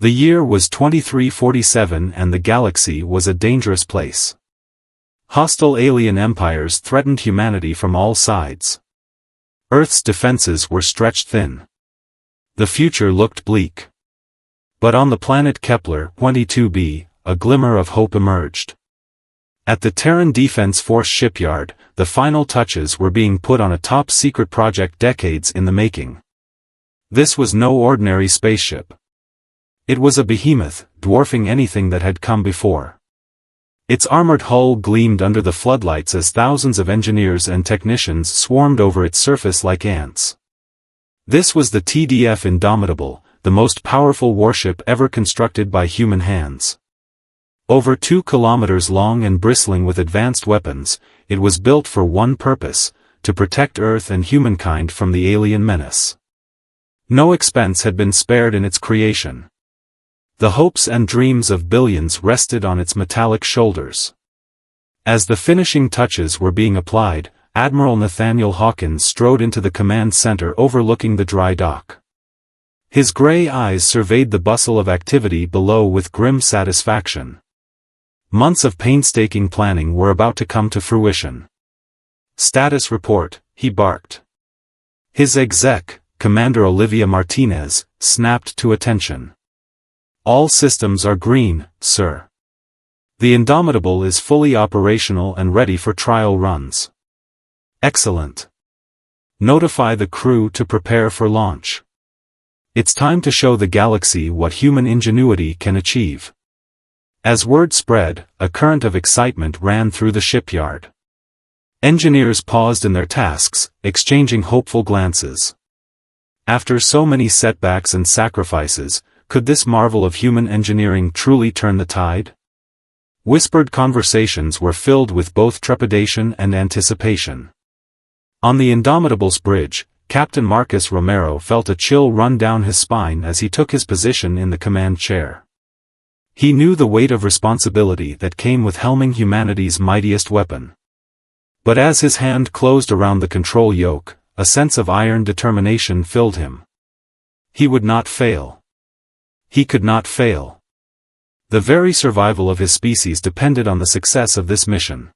The year was 2347 and the galaxy was a dangerous place. Hostile alien empires threatened humanity from all sides. Earth's defenses were stretched thin. The future looked bleak. But on the planet Kepler 22b, a glimmer of hope emerged. At the Terran Defense Force shipyard, the final touches were being put on a top-secret project decades in the making. This was no ordinary spaceship. It was a behemoth, dwarfing anything that had come before. Its armored hull gleamed under the floodlights as thousands of engineers and technicians swarmed over its surface like ants. This was the TDF Indomitable, the most powerful warship ever constructed by human hands. Over 2 kilometers long and bristling with advanced weapons, it was built for one purpose: to protect Earth and humankind from the alien menace. No expense had been spared in its creation. The hopes and dreams of billions rested on its metallic shoulders. As the finishing touches were being applied, Admiral Nathaniel Hawkins strode into the command center overlooking the dry dock. His gray eyes surveyed the bustle of activity below with grim satisfaction. Months of painstaking planning were about to come to fruition. "Status report," he barked. His exec, Commander Olivia Martinez, snapped to attention. "All systems are green, sir. The Indomitable is fully operational and ready for trial runs." "Excellent. Notify the crew to prepare for launch. It's time to show the galaxy what human ingenuity can achieve." As word spread, a current of excitement ran through the shipyard. Engineers paused in their tasks, exchanging hopeful glances. After so many setbacks and sacrifices, could this marvel of human engineering truly turn the tide? Whispered conversations were filled with both trepidation and anticipation. On the Indomitable's bridge, Captain Marcus Romero felt a chill run down his spine as he took his position in the command chair. He knew the weight of responsibility that came with helming humanity's mightiest weapon. But as his hand closed around the control yoke, a sense of iron determination filled him. He would not fail. He could not fail. The very survival of his species depended on the success of this mission.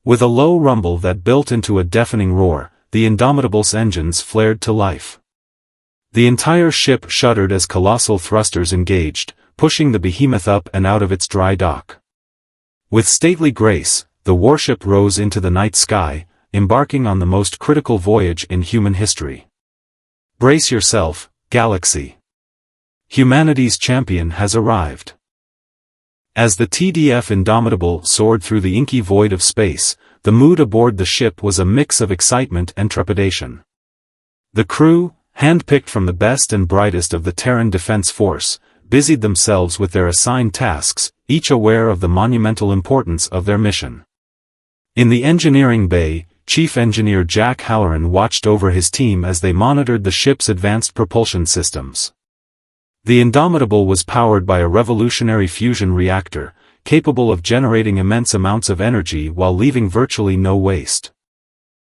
With a low rumble that built into a deafening roar, the Indomitable's engines flared to life. The entire ship shuddered as colossal thrusters engaged, pushing the behemoth up and out of its dry dock. With stately grace, the warship rose into the night sky, embarking on the most critical voyage in human history. Brace yourself, Galaxy. Humanity's champion has arrived. As the TDF Indomitable soared through the inky void of space, the mood aboard the ship was a mix of excitement and trepidation. The crew, handpicked from the best and brightest of the Terran Defense Force, busied themselves with their assigned tasks, each aware of the monumental importance of their mission. In the engineering bay, Chief Engineer Jack Halloran watched over his team as they monitored the ship's advanced propulsion systems. The Indomitable was powered by a revolutionary fusion reactor, capable of generating immense amounts of energy while leaving virtually no waste.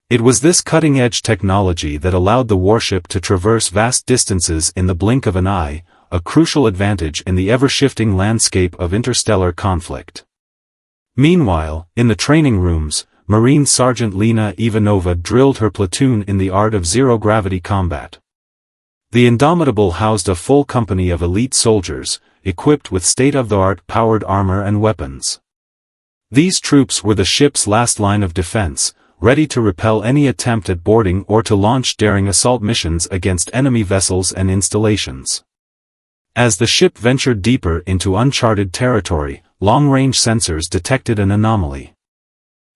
It was this cutting-edge technology that allowed the warship to traverse vast distances in the blink of an eye, a crucial advantage in the ever-shifting landscape of interstellar conflict. Meanwhile, in the training rooms, Marine Sergeant Lena Ivanova drilled her platoon in the art of zero-gravity combat. The Indomitable housed a full company of elite soldiers, equipped with state-of-the-art powered armor and weapons. These troops were the ship's last line of defense, ready to repel any attempt at boarding or to launch daring assault missions against enemy vessels and installations. As the ship ventured deeper into uncharted territory, long-range sensors detected an anomaly.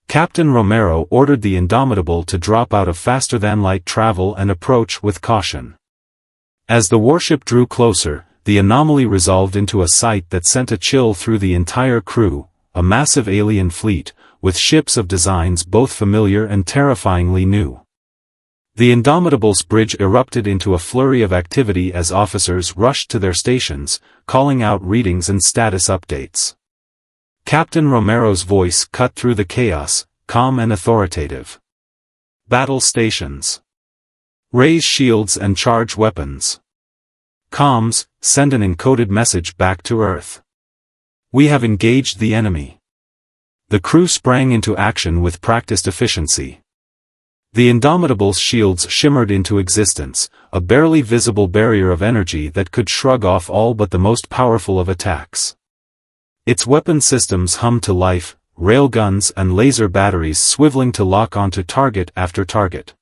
Captain Romero ordered the Indomitable to drop out of faster-than-light travel and approach with caution. As the warship drew closer, the anomaly resolved into a sight that sent a chill through the entire crew: a massive alien fleet, with ships of designs both familiar and terrifyingly new. The Indomitable's bridge erupted into a flurry of activity as officers rushed to their stations, calling out readings and status updates. Captain Romero's voice cut through the chaos, calm and authoritative. "Battle stations. Raise shields and charge weapons. Comms, send an encoded message back to Earth. We have engaged the enemy. The crew sprang into action with practiced efficiency. The Indomitable's shields shimmered into existence, a barely visible barrier of energy that could shrug off all but the most powerful of attacks. Its weapon systems hummed to life, railguns and laser batteries swiveling to lock onto target after target.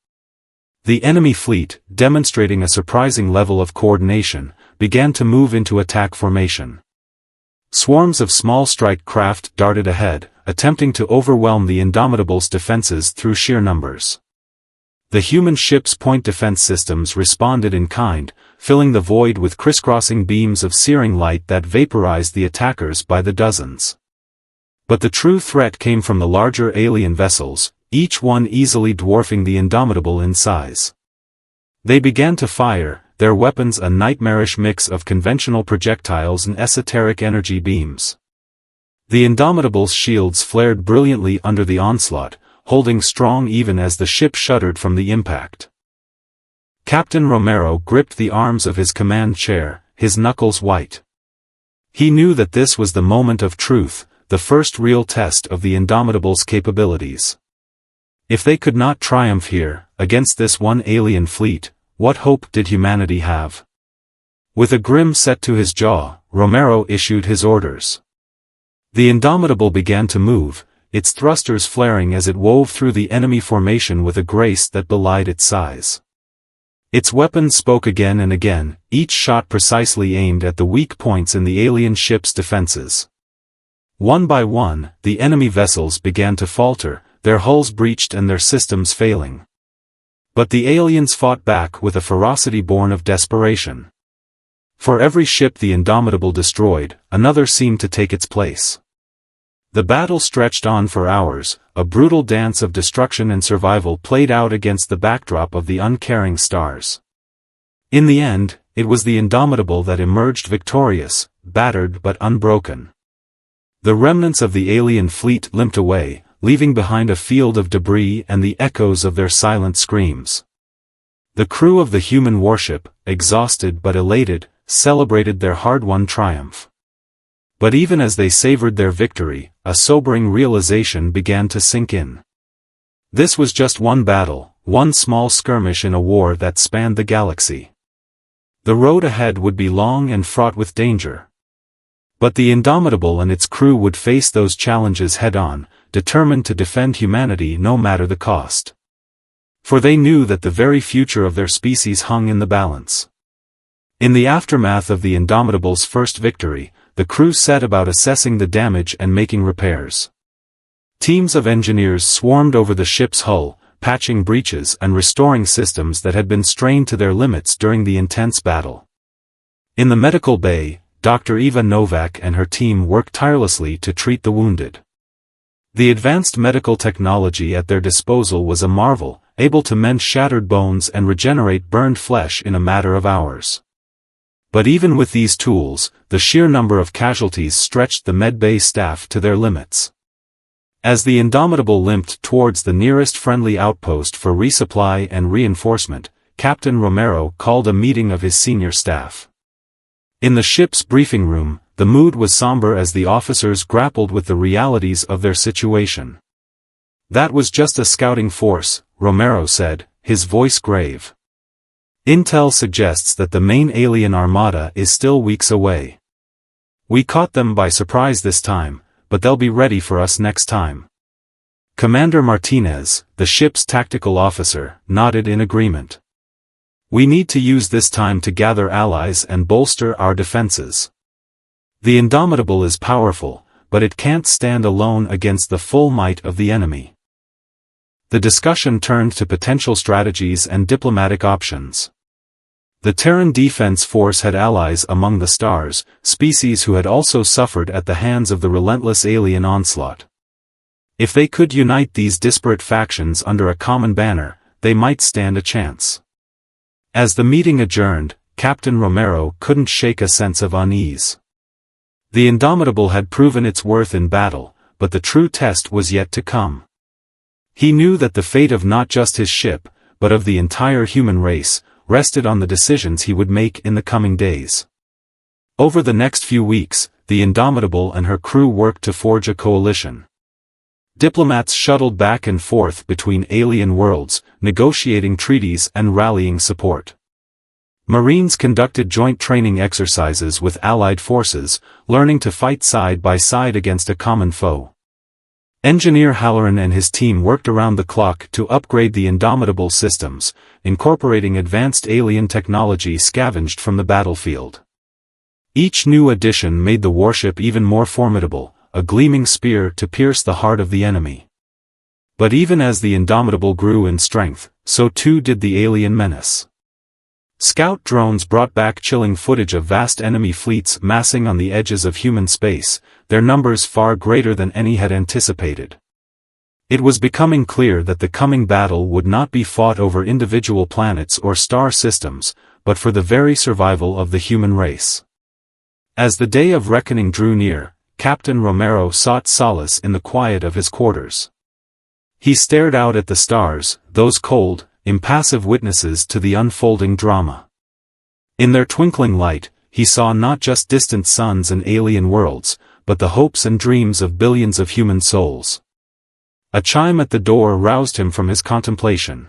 The enemy fleet, demonstrating a surprising level of coordination, began to move into attack formation. Swarms of small strike craft darted ahead, attempting to overwhelm the Indomitable's defenses through sheer numbers. The human ship's point defense systems responded in kind, filling the void with crisscrossing beams of searing light that vaporized the attackers by the dozens. But the true threat came from the larger alien vessels, each one easily dwarfing the Indomitable in size. They began to fire, their weapons a nightmarish mix of conventional projectiles and esoteric energy beams. The Indomitable's shields flared brilliantly under the onslaught, holding strong even as the ship shuddered from the impact. Captain Romero gripped the arms of his command chair, his knuckles white. He knew that this was the moment of truth, the first real test of the Indomitable's capabilities. If they could not triumph here, against this one alien fleet, what hope did humanity have? With a grin set to his jaw, Romero issued his orders. The Indomitable began to move, its thrusters flaring as it wove through the enemy formation with a grace that belied its size. Its weapons spoke again and again, each shot precisely aimed at the weak points in the alien ship's defenses. One by one, the enemy vessels began to falter, their hulls breached and their systems failing. But the aliens fought back with a ferocity born of desperation. For every ship the Indomitable destroyed, another seemed to take its place. The battle stretched on for hours, a brutal dance of destruction and survival played out against the backdrop of the uncaring stars. In the end, it was the Indomitable that emerged victorious, battered but unbroken. The remnants of the alien fleet limped away, leaving behind a field of debris and the echoes of their silent screams. The crew of the human warship, exhausted but elated, celebrated their hard-won triumph. But even as they savored their victory, a sobering realization began to sink in. This was just one battle, one small skirmish in a war that spanned the galaxy. The road ahead would be long and fraught with danger. But the Indomitable and its crew would face those challenges head-on, determined to defend humanity no matter the cost. For they knew that the very future of their species hung in the balance. In the aftermath of the Indomitable's first victory, the crew set about assessing the damage and making repairs. Teams of engineers swarmed over the ship's hull, patching breaches and restoring systems that had been strained to their limits during the intense battle. In the medical bay, Dr. Eva Novak and her team worked tirelessly to treat the wounded. The advanced medical technology at their disposal was a marvel, able to mend shattered bones and regenerate burned flesh in a matter of hours. But even with these tools, the sheer number of casualties stretched the medbay staff to their limits. As the Indomitable limped towards the nearest friendly outpost for resupply and reinforcement, Captain Romero called a meeting of his senior staff. In the ship's briefing room, the mood was somber as the officers grappled with the realities of their situation. "That was just a scouting force," Romero said, his voice grave. "Intel suggests that the main alien armada is still weeks away. We caught them by surprise this time, but they'll be ready for us next time." Commander Martinez, the ship's tactical officer, nodded in agreement. "We need to use this time to gather allies and bolster our defenses. The Indomitable is powerful, but it can't stand alone against the full might of the enemy." The discussion turned to potential strategies and diplomatic options. The Terran Defense Force had allies among the stars, species who had also suffered at the hands of the relentless alien onslaught. If they could unite these disparate factions under a common banner, they might stand a chance. As the meeting adjourned, Captain Romero couldn't shake a sense of unease. The Indomitable had proven its worth in battle, but the true test was yet to come. He knew that the fate of not just his ship, but of the entire human race, rested on the decisions he would make in the coming days. Over the next few weeks, the Indomitable and her crew worked to forge a coalition. Diplomats shuttled back and forth between alien worlds, negotiating treaties and rallying support. Marines conducted joint training exercises with Allied forces, learning to fight side by side against a common foe. Engineer Halloran and his team worked around the clock to upgrade the Indomitable systems, incorporating advanced alien technology scavenged from the battlefield. Each new addition made the warship even more formidable, a gleaming spear to pierce the heart of the enemy. But even as the Indomitable grew in strength, so too did the alien menace. Scout drones brought back chilling footage of vast enemy fleets massing on the edges of human space, their numbers far greater than any had anticipated. It was becoming clear that the coming battle would not be fought over individual planets or star systems, but for the very survival of the human race. As the day of reckoning drew near, Captain Romero sought solace in the quiet of his quarters. He stared out at the stars, those cold, impassive witnesses to the unfolding drama. In their twinkling light, he saw not just distant suns and alien worlds, but the hopes and dreams of billions of human souls. A chime at the door roused him from his contemplation.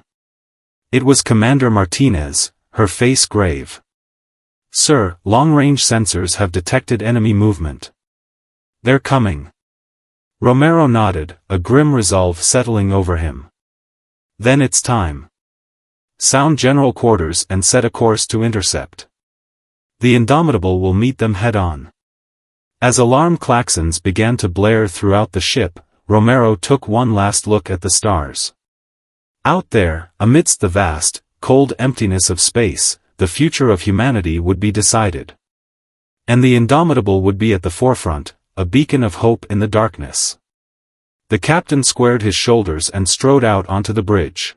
It was Commander Martinez, her face grave. "Sir, long-range sensors have detected enemy movement. They're coming." Romero nodded, a grim resolve settling over him. "Then it's time. Sound general quarters and set a course to intercept. The Indomitable will meet them head-on." As alarm klaxons began to blare throughout the ship, Romero took one last look at the stars. Out there, amidst the vast, cold emptiness of space, the future of humanity would be decided. And the Indomitable would be at the forefront, a beacon of hope in the darkness. The captain squared his shoulders and strode out onto the bridge.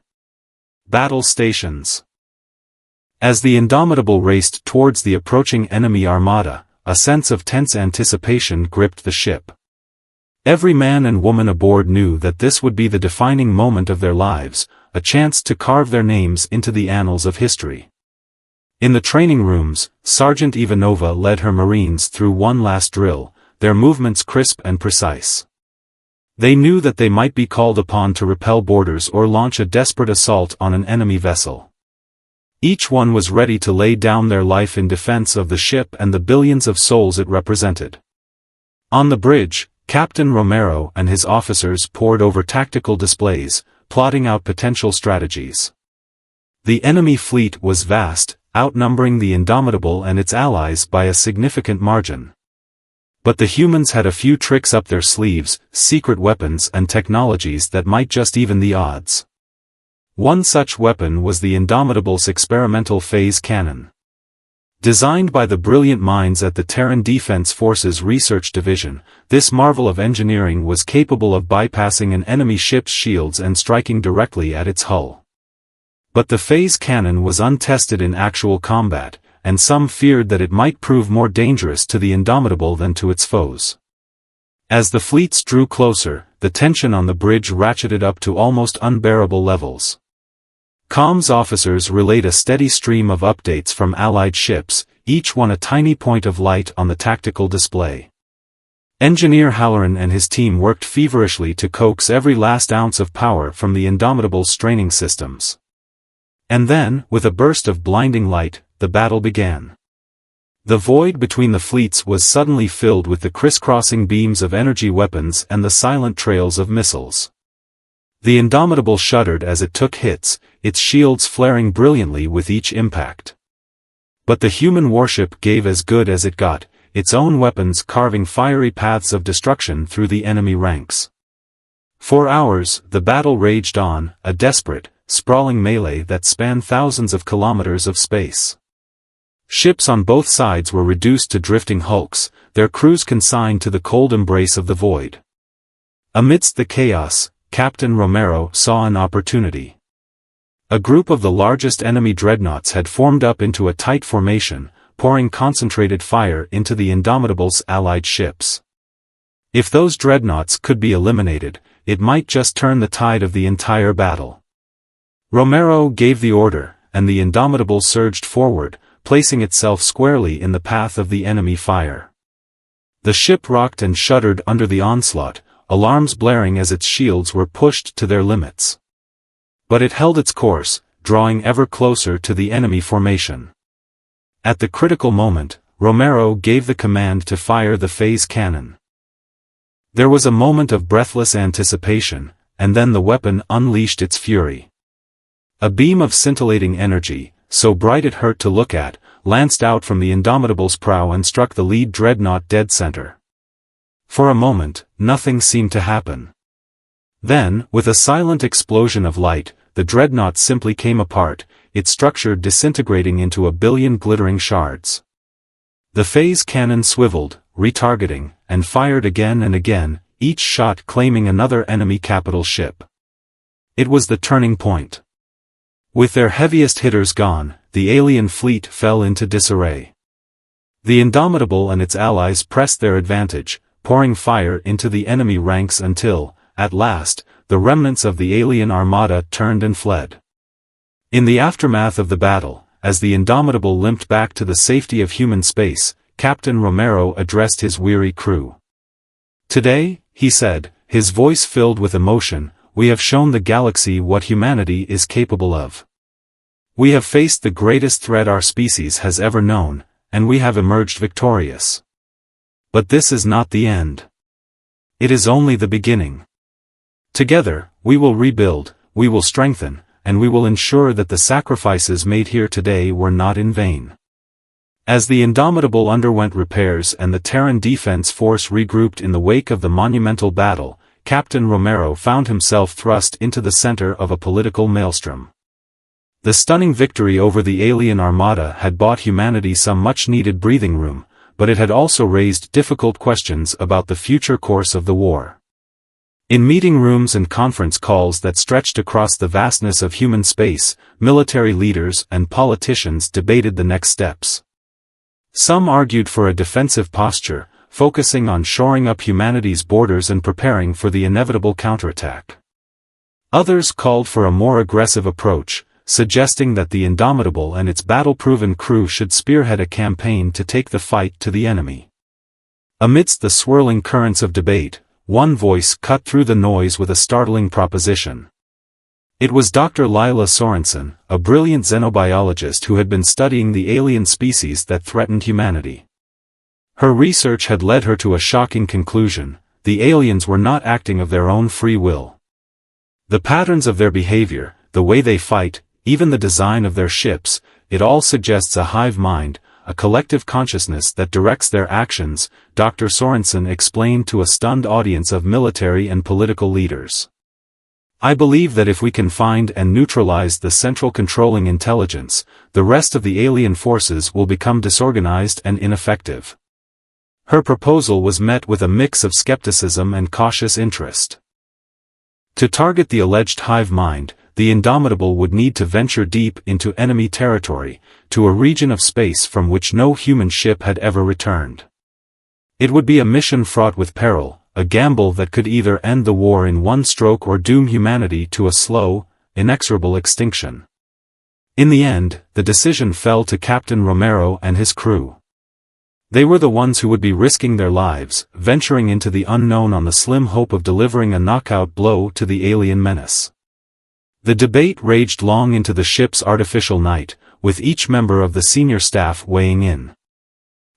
Battle stations. As the Indomitable raced towards the approaching enemy armada, a sense of tense anticipation gripped the ship. Every man and woman aboard knew that this would be the defining moment of their lives, a chance to carve their names into the annals of history. In the training rooms, Sergeant Ivanova led her Marines through one last drill, their movements crisp and precise. They knew that they might be called upon to repel boarders or launch a desperate assault on an enemy vessel. Each one was ready to lay down their life in defense of the ship and the billions of souls it represented. On the bridge, Captain Romero and his officers pored over tactical displays, plotting out potential strategies. The enemy fleet was vast, outnumbering the Indomitable and its allies by a significant margin. But the humans had a few tricks up their sleeves, secret weapons and technologies that might just even the odds. One such weapon was the Indomitable's experimental phase cannon. Designed by the brilliant minds at the Terran Defense Forces Research Division, this marvel of engineering was capable of bypassing an enemy ship's shields and striking directly at its hull. But the phase cannon was untested in actual combat, and some feared that it might prove more dangerous to the Indomitable than to its foes. As the fleets drew closer, the tension on the bridge ratcheted up to almost unbearable levels. Comms officers relayed a steady stream of updates from Allied ships, each one a tiny point of light on the tactical display. Engineer Halloran and his team worked feverishly to coax every last ounce of power from the Indomitable's straining systems. And then, with a burst of blinding light, the battle began. The void between the fleets was suddenly filled with the crisscrossing beams of energy weapons and the silent trails of missiles. The Indomitable shuddered as it took hits, its shields flaring brilliantly with each impact. But the human warship gave as good as it got, its own weapons carving fiery paths of destruction through the enemy ranks. For hours, the battle raged on, a desperate, sprawling melee that spanned thousands of kilometers of space. Ships on both sides were reduced to drifting hulks, their crews consigned to the cold embrace of the void. Amidst the chaos, Captain Romero saw an opportunity. A group of the largest enemy dreadnoughts had formed up into a tight formation, pouring concentrated fire into the Indomitable's allied ships. If those dreadnoughts could be eliminated, it might just turn the tide of the entire battle. Romero gave the order, and the Indomitable surged forward, placing itself squarely in the path of the enemy fire. The ship rocked and shuddered under the onslaught, alarms blaring as its shields were pushed to their limits. But it held its course, drawing ever closer to the enemy formation. At the critical moment, Romero gave the command to fire the phase cannon. There was a moment of breathless anticipation, and then the weapon unleashed its fury. A beam of scintillating energy, so bright it hurt to look at, lanced out from the Indomitable's prow and struck the lead dreadnought dead center. For a moment, nothing seemed to happen. Then, with a silent explosion of light, the dreadnought simply came apart, its structure disintegrating into a billion glittering shards. The phase cannon swiveled, retargeting, and fired again and again, each shot claiming another enemy capital ship. It was the turning point. With their heaviest hitters gone, the alien fleet fell into disarray. The Indomitable and its allies pressed their advantage, pouring fire into the enemy ranks until, at last, the remnants of the alien armada turned and fled. In the aftermath of the battle, as the Indomitable limped back to the safety of human space, Captain Romero addressed his weary crew. "Today," he said, his voice filled with emotion, "we have shown the galaxy what humanity is capable of. We have faced the greatest threat our species has ever known, and we have emerged victorious. But this is not the end. It is only the beginning. Together, we will rebuild, we will strengthen, and we will ensure that the sacrifices made here today were not in vain." As the Indomitable underwent repairs and the Terran Defense Force regrouped in the wake of the monumental battle, Captain Romero found himself thrust into the center of a political maelstrom. The stunning victory over the alien armada had bought humanity some much-needed breathing room, but it had also raised difficult questions about the future course of the war. In meeting rooms and conference calls that stretched across the vastness of human space, military leaders and politicians debated the next steps. Some argued for a defensive posture, focusing on shoring up humanity's borders and preparing for the inevitable counterattack. Others called for a more aggressive approach, suggesting that the Indomitable and its battle-proven crew should spearhead a campaign to take the fight to the enemy. Amidst the swirling currents of debate, one voice cut through the noise with a startling proposition. It was Dr. Lila Sorensen, a brilliant xenobiologist who had been studying the alien species that threatened humanity. Her research had led her to a shocking conclusion: the aliens were not acting of their own free will. The patterns of their behavior, the way they fight, even the design of their ships, it all suggests a hive mind, a collective consciousness that directs their actions, Dr. Sorensen explained to a stunned audience of military and political leaders. "I believe that if we can find and neutralize the central controlling intelligence, the rest of the alien forces will become disorganized and ineffective." Her proposal was met with a mix of skepticism and cautious interest. To target the alleged hive mind, the Indomitable would need to venture deep into enemy territory, to a region of space from which no human ship had ever returned. It would be a mission fraught with peril, a gamble that could either end the war in one stroke or doom humanity to a slow, inexorable extinction. In the end, the decision fell to Captain Romero and his crew. They were the ones who would be risking their lives, venturing into the unknown on the slim hope of delivering a knockout blow to the alien menace. The debate raged long into the ship's artificial night, with each member of the senior staff weighing in.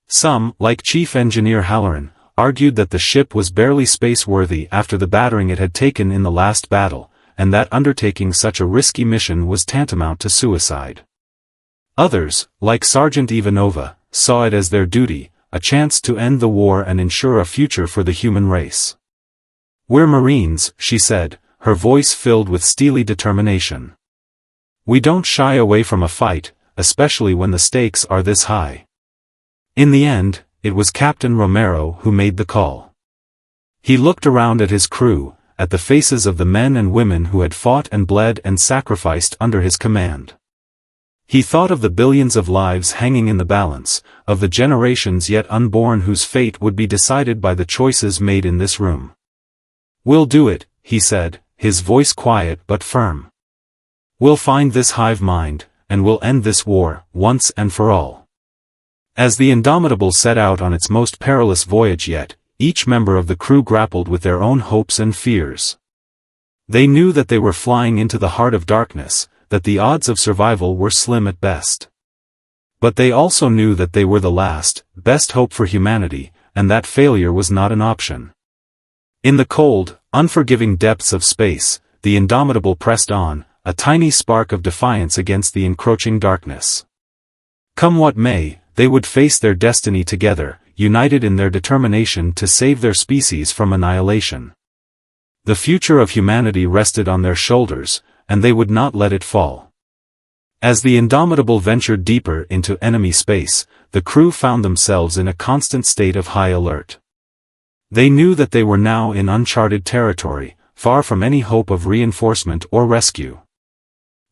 Some, like Chief Engineer Halloran, argued that the ship was barely space-worthy after the battering it had taken in the last battle, and that undertaking such a risky mission was tantamount to suicide. Others, like Sergeant Ivanova, saw it as their duty, a chance to end the war and ensure a future for the human race. "We're Marines," she said, her voice filled with steely determination. "We don't shy away from a fight, especially when the stakes are this high." In the end, it was Captain Romero who made the call. He looked around at his crew, at the faces of the men and women who had fought and bled and sacrificed under his command. He thought of the billions of lives hanging in the balance, of the generations yet unborn whose fate would be decided by the choices made in this room. "We'll do it," he said, his voice quiet but firm. "We'll find this hive mind, and we'll end this war, once and for all. As the Indomitable set out on its most perilous voyage yet, each member of the crew grappled with their own hopes and fears. They knew that they were flying into the heart of darkness, that the odds of survival were slim at best. But they also knew that they were the last, best hope for humanity, and that failure was not an option. In the cold, unforgiving depths of space, the Indomitable pressed on, a tiny spark of defiance against the encroaching darkness. Come what may, they would face their destiny together, united in their determination to save their species from annihilation. The future of humanity rested on their shoulders, and they would not let it fall. As the Indomitable ventured deeper into enemy space, the crew found themselves in a constant state of high alert. They knew that they were now in uncharted territory, far from any hope of reinforcement or rescue.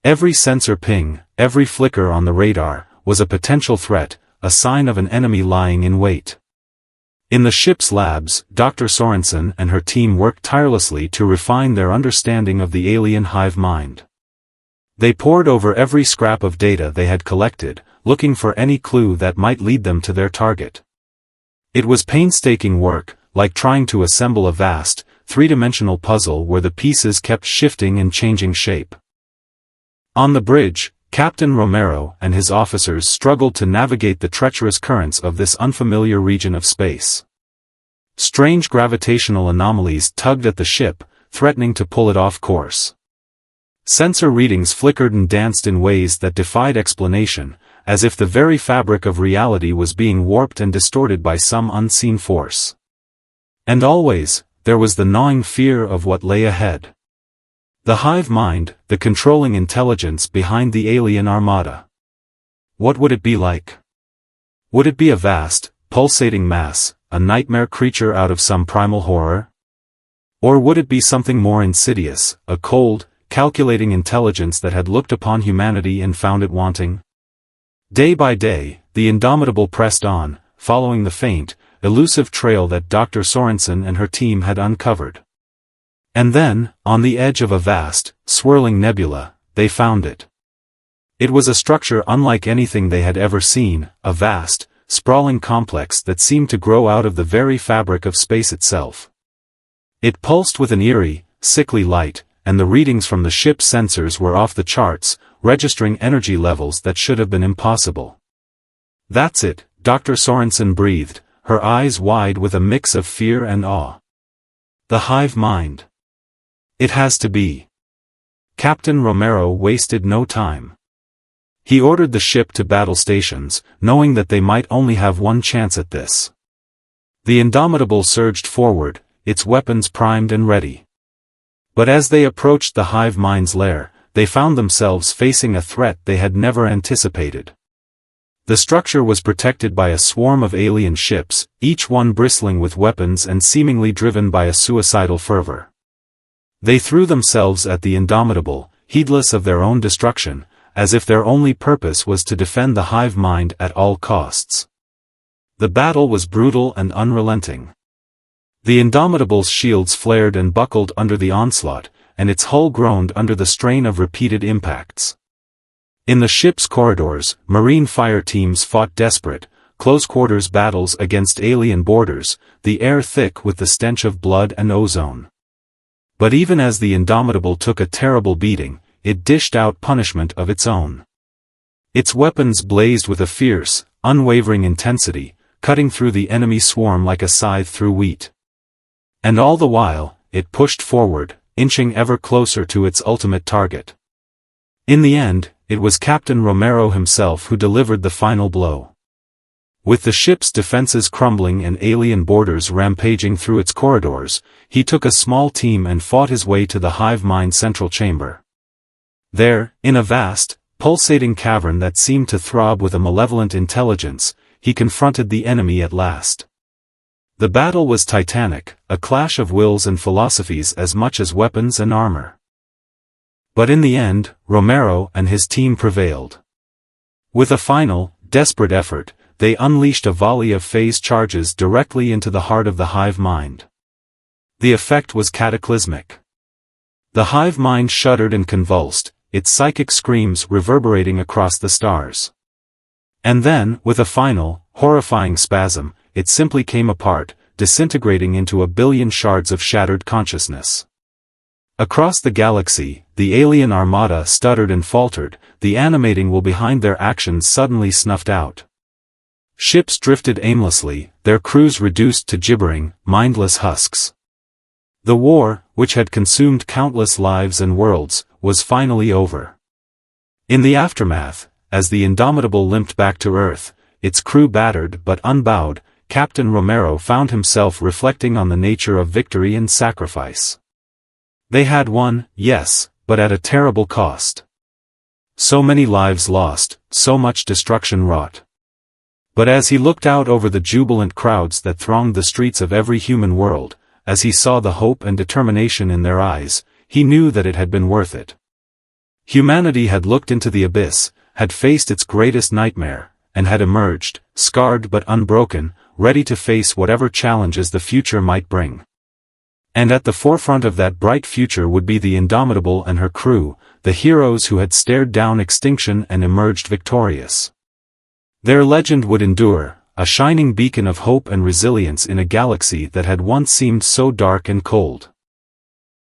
Every sensor ping, every flicker on the radar, was a potential threat, a sign of an enemy lying in wait. In the ship's labs, Dr. Sorensen and her team worked tirelessly to refine their understanding of the alien hive mind. They pored over every scrap of data they had collected, looking for any clue that might lead them to their target. It was painstaking work, like trying to assemble a vast, three-dimensional puzzle where the pieces kept shifting and changing shape. On the bridge, Captain Romero and his officers struggled to navigate the treacherous currents of this unfamiliar region of space. Strange gravitational anomalies tugged at the ship, threatening to pull it off course. Sensor readings flickered and danced in ways that defied explanation, as if the very fabric of reality was being warped and distorted by some unseen force. And always, there was the gnawing fear of what lay ahead. The hive mind, the controlling intelligence behind the alien armada. What would it be like? Would it be a vast, pulsating mass, a nightmare creature out of some primal horror? Or would it be something more insidious, a cold, calculating intelligence that had looked upon humanity and found it wanting? Day by day, the Indomitable pressed on, following the faint, elusive trail that Dr. Sorensen and her team had uncovered. And then, on the edge of a vast, swirling nebula, they found it. It was a structure unlike anything they had ever seen, a vast, sprawling complex that seemed to grow out of the very fabric of space itself. It pulsed with an eerie, sickly light, and the readings from the ship's sensors were off the charts, registering energy levels that should have been impossible. That's it, Dr. Sorensen breathed, her eyes wide with a mix of fear and awe. The hive mind. It has to be. Captain Romero wasted no time. He ordered the ship to battle stations, knowing that they might only have one chance at this. The Indomitable surged forward, its weapons primed and ready. But as they approached the hive mind's lair, they found themselves facing a threat they had never anticipated. The structure was protected by a swarm of alien ships, each one bristling with weapons and seemingly driven by a suicidal fervor. They threw themselves at the Indomitable, heedless of their own destruction, as if their only purpose was to defend the hive mind at all costs. The battle was brutal and unrelenting. The Indomitable's shields flared and buckled under the onslaught, and its hull groaned under the strain of repeated impacts. In the ship's corridors, marine fire teams fought desperate, close-quarters battles against alien boarders, the air thick with the stench of blood and ozone. But even as the Indomitable took a terrible beating, it dished out punishment of its own. Its weapons blazed with a fierce, unwavering intensity, cutting through the enemy swarm like a scythe through wheat. And all the while, it pushed forward, inching ever closer to its ultimate target. In the end, it was Captain Romero himself who delivered the final blow. With the ship's defenses crumbling and alien boarders rampaging through its corridors, he took a small team and fought his way to the hive mind central chamber. There, in a vast, pulsating cavern that seemed to throb with a malevolent intelligence, he confronted the enemy at last. The battle was titanic, a clash of wills and philosophies as much as weapons and armor. But in the end, Romero and his team prevailed. With a final, desperate effort, they unleashed a volley of phase charges directly into the heart of the hive mind. The effect was cataclysmic. The hive mind shuddered and convulsed, its psychic screams reverberating across the stars. And then, with a final, horrifying spasm, it simply came apart, disintegrating into a billion shards of shattered consciousness. Across the galaxy, the alien armada stuttered and faltered, the animating will behind their actions suddenly snuffed out. Ships drifted aimlessly, their crews reduced to gibbering, mindless husks. The war, which had consumed countless lives and worlds, was finally over. In the aftermath, as the Indomitable limped back to Earth, its crew battered but unbowed, Captain Romero found himself reflecting on the nature of victory and sacrifice. They had won, yes, but at a terrible cost. So many lives lost, so much destruction wrought. But as he looked out over the jubilant crowds that thronged the streets of every human world, as he saw the hope and determination in their eyes, he knew that it had been worth it. Humanity had looked into the abyss, had faced its greatest nightmare, and had emerged, scarred but unbroken, ready to face whatever challenges the future might bring. And at the forefront of that bright future would be the Indomitable and her crew, the heroes who had stared down extinction and emerged victorious. Their legend would endure, a shining beacon of hope and resilience in a galaxy that had once seemed so dark and cold.